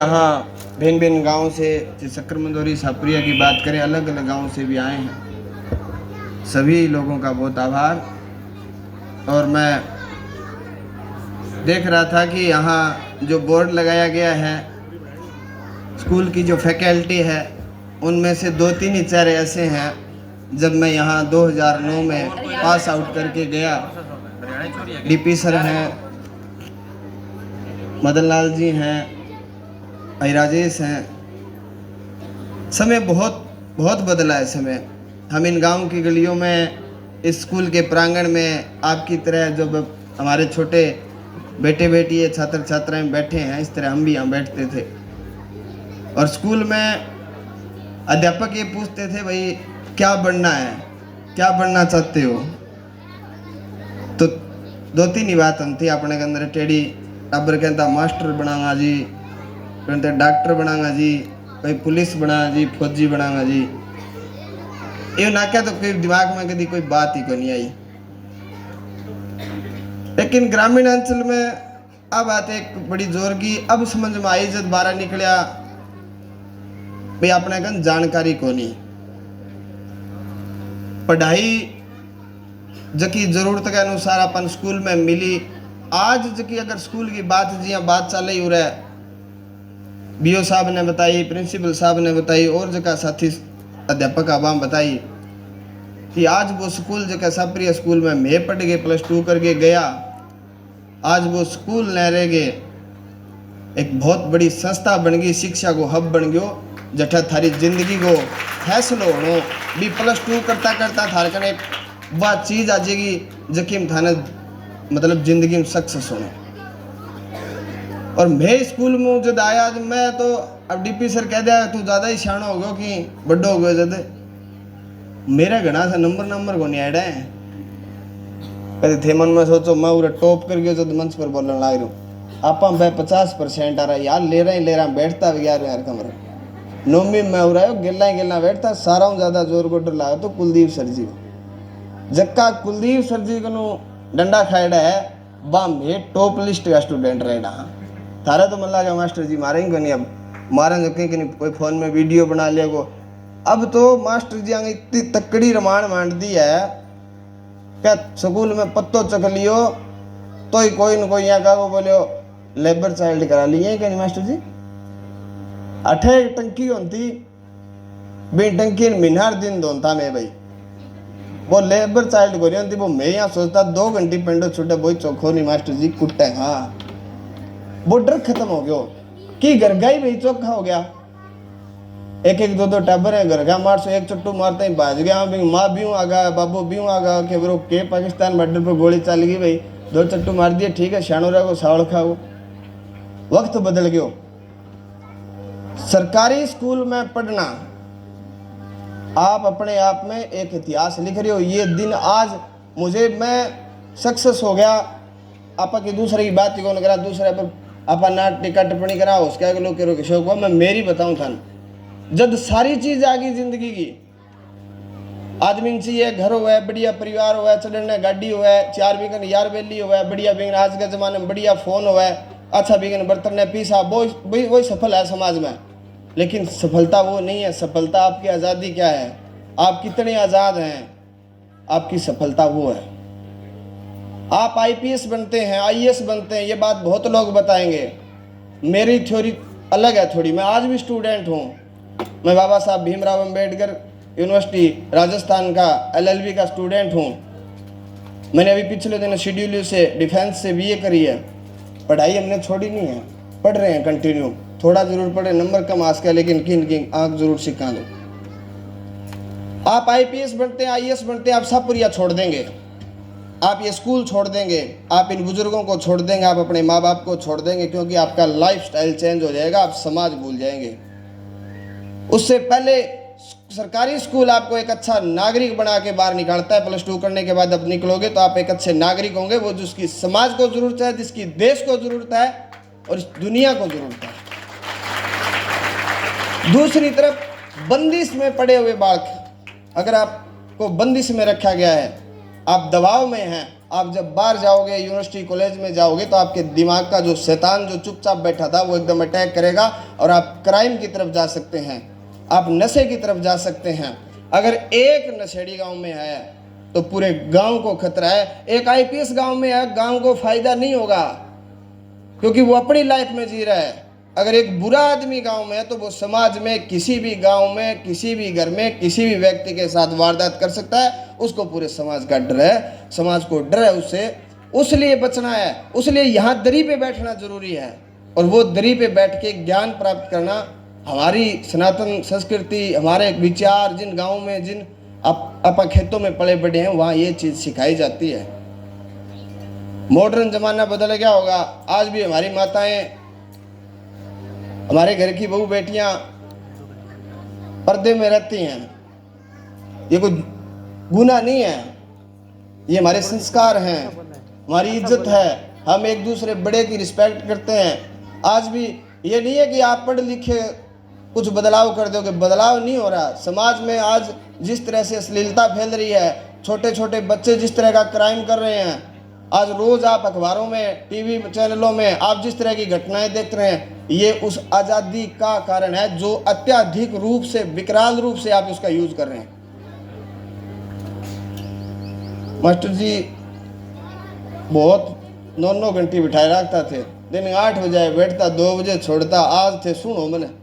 यहाँ भिन्न भिन्न गाँव से, शक्कर मंदोरी सापुरिया की बात करें, अलग अलग गाँव से भी आए हैं। सभी लोगों का बहुत आभार। और मैं देख रहा था कि यहाँ जो बोर्ड लगाया गया है, स्कूल की जो फैकल्टी है, उनमें से 2-3 ही चेहरे ऐसे हैं जब मैं यहाँ 2009 में पास आउट करके गया। डीपी सर हैं, मदन लाल जी हैं, भाई राजेश हैं। समय बहुत बहुत बदला है समय। हम इन गांव की गलियों में, इस स्कूल के प्रांगण में आपकी तरह जो हमारे छोटे बेटे बेटी छात्र छात्राएं बैठे हैं, इस तरह हम भी यहाँ बैठते थे। और स्कूल में अध्यापक ये पूछते थे, भाई क्या बनना है, क्या बनना चाहते हो? तो 2-3 ही बात हम थी अपने के अंदर टेढ़ी। टाबर कहता मास्टर बनाऊंगा जी, कहते डॉक्टर बनाऊंगा जी, कोई पुलिस बना जी, फौजी बनाऊंगा जी। ये ना क्या तो कोई दिमाग में कभी कोई बात ही को नहीं आई। लेकिन ग्रामीण अंचल में अब बात एक बड़ी जोर की अब समझ में आई जब बाहर निकलिया, भाई अपने कन जानकारी को नहीं। पढ़ाई जकी जरूरत के अनुसार अपन स्कूल में मिली। आज जकी अगर स्कूल की बात जी बात चल रही हो रहा है, बीओ साहब ने बताई, प्रिंसिपल साहब ने बताई, और जगह साथी अध्यापक आवाम बताई कि आज वो स्कूल जगह साप्रिया स्कूल में मैं पढ़ गए, +2 करके गया। आज वो स्कूल न रह गए, एक बहुत बड़ी संस्था बन गई, शिक्षा को हब बन गयो। जठा थारी जिंदगी को फैसलो होनो भी +2 करता करता थार कने वह चीज़ आ जाएगी जकीम थाने मतलब जिंदगी में सक्सेस होना। और मैं स्कूल में जब आया, मैं तो अब डीपी सर कह दिया तू ज़्यादा ही सियाणा हो गया कि बड्डो हो गया। जब मेरा घना सा नंबर को नहीं आया है, कभी थे मन में सोचो मैं उरे टॉप कर गया जब मंच पर बोलने लग रहा हूँ। आप 50% आ रहा है यार, ले रहा बैठता भी यार कमरे नौमी में हो रहा है, गिल्ला बैठता सारा हूँ ज़्यादा जोर को डर लगा तो कुलदीप सर जी जक्का कुलदीप सर जी को डंडा खाएड़ा है, बाम में टॉप लिस्ट का स्टूडेंट रहेगा। थारा तो मन लगा मास्टर जी मारेंगे नहीं, अब मारेंगे कि नहीं, कोई फ़ोन में वीडियो बना लिया को। अब तो मास्टर जी आगे इतनी तकड़ी रमान मांड दी है क्या स्कूल में पत्तो चख लियो तो ही कोई न कोई यहाँ का वो बोलो लेबर चाइल्ड करा लिए क्या नहीं मास्टर जी। 8 टंकी होती बी टंकी मिनार दिन दोनता मैं भाई वो लेबर चाइल्ड को रही वो मैं यहाँ सोचता 2 घंटे पेंडो छूटे बोई चौखो नहीं मास्टर जी कुट्टे। हाँ वो डर खत्म हो गया कि घर का ही भाई चौखा हो गया। एक 2 टाबर है घर का, मार सो एक चट्टू मारते ही भाज गया। माँ भी आगा, बाबू भी आगा कि ब्रो के पाकिस्तान बॉर्डर पर गोली चल गई भाई, 2 चट्टू मार दिए ठीक है, शानो रहो सावल खाओ। वक्त बदल गयो। सरकारी स्कूल में पढ़ना आप अपने आप में एक इतिहास लिख रहे हो। ये दिन आज मुझे मैं सक्सेस हो गया। आपा की दूसरे की बात कौन करा, दूसरे पर आपा ना टिका टिप्पणी करा उसके लोग करो कि शौक हो। मैं मेरी बताऊं था जब सारी चीज आ गई जिंदगी की, आदमी चाहिए घर हुआ है, बढ़िया परिवार हुआ है, चढ़ने गाड़ी हुआ है, 4 बिगन यार बेली हुआ है, बढ़िया बिगन आज के जमाने में बढ़िया फोन हुआ है, अच्छा बिगन बर्तन ने पीसा, वही सफल है समाज में। लेकिन सफलता वो नहीं है। सफलता आपकी आज़ादी क्या है, आप कितने आज़ाद हैं, आपकी सफलता वो है। आप IPS बनते हैं, IAS बनते हैं, ये बात बहुत लोग बताएंगे। मेरी थ्योरी अलग है थोड़ी। मैं आज भी स्टूडेंट हूँ। मैं बाबा साहब भीमराव अंबेडकर यूनिवर्सिटी राजस्थान का LLB का स्टूडेंट हूँ। मैंने अभी पिछले दिन शेड्यूल से डिफेंस से BA करी है। पढ़ाई हमने छोड़ी नहीं है, पढ़ रहे हैं कंटिन्यू। थोड़ा जरूर पढ़े, नंबर कम आ सके, लेकिन किन आँख जरूर सिखा दो। आप IPS बनते हैं, IAS बनते हैं, आप सापुरिया छोड़ देंगे, आप ये स्कूल छोड़ देंगे, आप इन बुजुर्गों को छोड़ देंगे, आप अपने माँ बाप को छोड़ देंगे, क्योंकि आपका लाइफस्टाइल चेंज हो जाएगा, आप समाज भूल जाएंगे। उससे पहले सरकारी स्कूल आपको एक अच्छा नागरिक बना के बाहर निकालता है। +2 करने के बाद अब निकलोगे तो आप एक अच्छे नागरिक होंगे, वो जिसकी समाज को जरूरत है, जिसकी देश को जरूरत है और इस दुनिया को जरूरत है। दूसरी तरफ बंदिश में पड़े हुए बालक, अगर आपको बंदिश में रखा गया है, आप दबाव में हैं, आप जब बाहर जाओगे, यूनिवर्सिटी कॉलेज में जाओगे, तो आपके दिमाग का जो शैतान जो चुपचाप बैठा था वो एकदम अटैक करेगा और आप क्राइम की तरफ जा सकते हैं, आप नशे की तरफ जा सकते हैं। अगर एक नशेड़ी गांव में है तो पूरे गांव को खतरा है। एक आईपीएस गांव में है, गांव को फायदा नहीं होगा क्योंकि वो अपनी लाइफ में जी रहा है। अगर एक बुरा आदमी गांव में है तो वो समाज में, किसी भी गांव में, किसी भी घर में, किसी भी व्यक्ति के साथ वारदात कर सकता है। उसको पूरे समाज का डर है, समाज को डर है उससे, उसलिए बचना है। उसलिए यहाँ दरी पे बैठना जरूरी है और वो दरी पे बैठ के ज्ञान प्राप्त करना हमारी सनातन संस्कृति, हमारे विचार, जिन गाँव में, जिन आप खेतों में पले बड़े हैं, वहाँ ये चीज़ सिखाई जाती है। मॉडर्न जमाना बदल गया होगा, आज भी हमारी माताएं, हमारे घर की बहू बेटियां पर्दे में रहती हैं। ये कोई गुनाह नहीं है, ये हमारे संस्कार हैं, हमारी इज्जत है। हम एक दूसरे बड़े की रिस्पेक्ट करते हैं। आज भी ये नहीं है कि आप पढ़ लिखे कुछ बदलाव कर दोगे, बदलाव नहीं हो रहा। समाज में आज जिस तरह से अश्लीलता फैल रही है, छोटे छोटे बच्चे जिस तरह का क्राइम कर रहे हैं, आज रोज आप अखबारों में, टीवी चैनलों में आप जिस तरह की घटनाएं देख रहे हैं, ये उस आज़ादी का कारण है जो अत्यधिक रूप से, विकराल रूप से आप उसका यूज कर रहे हैं। मास्टर जी बहुत 9 घंटे बिठाए रखता थे, दिन 8 बजे बैठता, 2 बजे छोड़ता। आज थे सुनो मैंने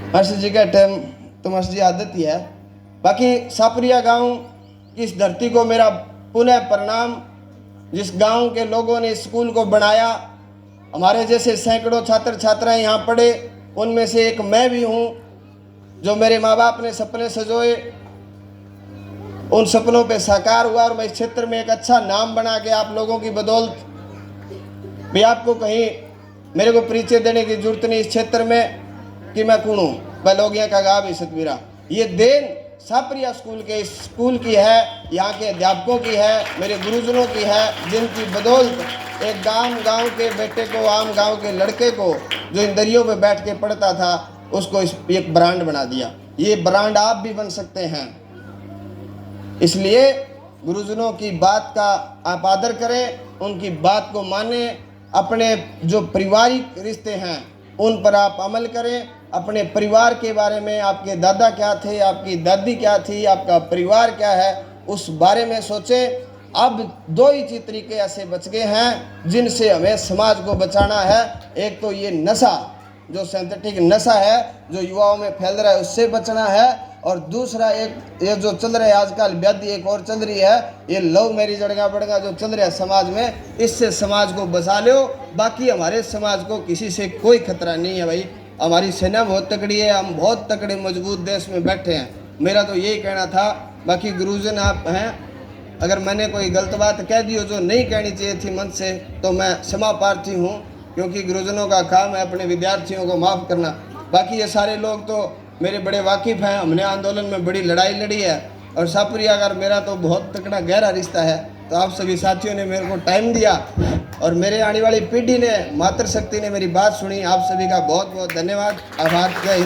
मास्टर जी का टाइम तो मास्टर जी आदत ही है। बाकी सापरिया गांव की इस धरती को मेरा पुनः प्रणाम। जिस गांव के लोगों ने स्कूल को बनाया, हमारे जैसे सैकड़ों छात्र छात्राएं यहाँ पढ़े, उनमें से एक मैं भी हूँ। जो मेरे माँ बाप ने सपने सजोए, उन सपनों पे साकार हुआ और मैं इस क्षेत्र में एक अच्छा नाम बना के आप लोगों की बदौलत भी, आपको कहीं मेरे को परिचय देने की जरूरत नहीं इस क्षेत्र में कि मैं कौन हूँ। वह लोग यहाँ का गा भी सतवीरा, ये देन सापरिया स्कूल के, इस स्कूल की है, यहाँ के अध्यापकों की है, मेरे गुरुजनों की है, जिनकी बदौलत एक गांव के बेटे को, आम गांव के लड़के को जो इन दरियों पे बैठ के पढ़ता था, उसको एक ब्रांड बना दिया। ये ब्रांड आप भी बन सकते हैं। इसलिए गुरुजनों की बात का आप आदर करें, उनकी बात को माने, अपने जो पारिवारिक रिश्ते हैं उन पर आप अमल करें। अपने परिवार के बारे में, आपके दादा क्या थे, आपकी दादी क्या थी, आपका परिवार क्या है, उस बारे में सोचें। अब 2 ही तरीके ऐसे बच गए हैं जिनसे हमें समाज को बचाना है। एक तो ये नशा, जो सिंथेटिक नशा है जो युवाओं में फैल रहा है, उससे बचना है। और दूसरा एक ये जो चल रहा है आजकल व्याधि एक और चल रही है, ये लव मैरिज अड़गा बड़गा जो चल रहा है समाज में, इससे समाज को बचा लो। बाकी हमारे समाज को किसी से कोई खतरा नहीं है भाई। हमारी सेना बहुत तकड़ी है, हम बहुत तकड़े मजबूत देश में बैठे हैं। मेरा तो यही कहना था। बाकी गुरुजन आप हैं, अगर मैंने कोई गलत बात कह दी हो जो नहीं कहनी चाहिए थी मन से, तो मैं क्षमा प्रार्थी हूँ, क्योंकि गुरुजनों का काम है अपने विद्यार्थियों को माफ़ करना। बाकी ये सारे लोग तो मेरे बड़े वाकिफ़ हैं, हमने आंदोलन में बड़ी लड़ाई लड़ी है और सापरिया अगर मेरा तो बहुत तकड़ा गहरा रिश्ता है। तो आप सभी साथियों ने मेरे को टाइम दिया और मेरे आने वाली पीढ़ी ने, मातृशक्ति ने मेरी बात सुनी। आप सभी का बहुत बहुत धन्यवाद, आभार, जय हिंद।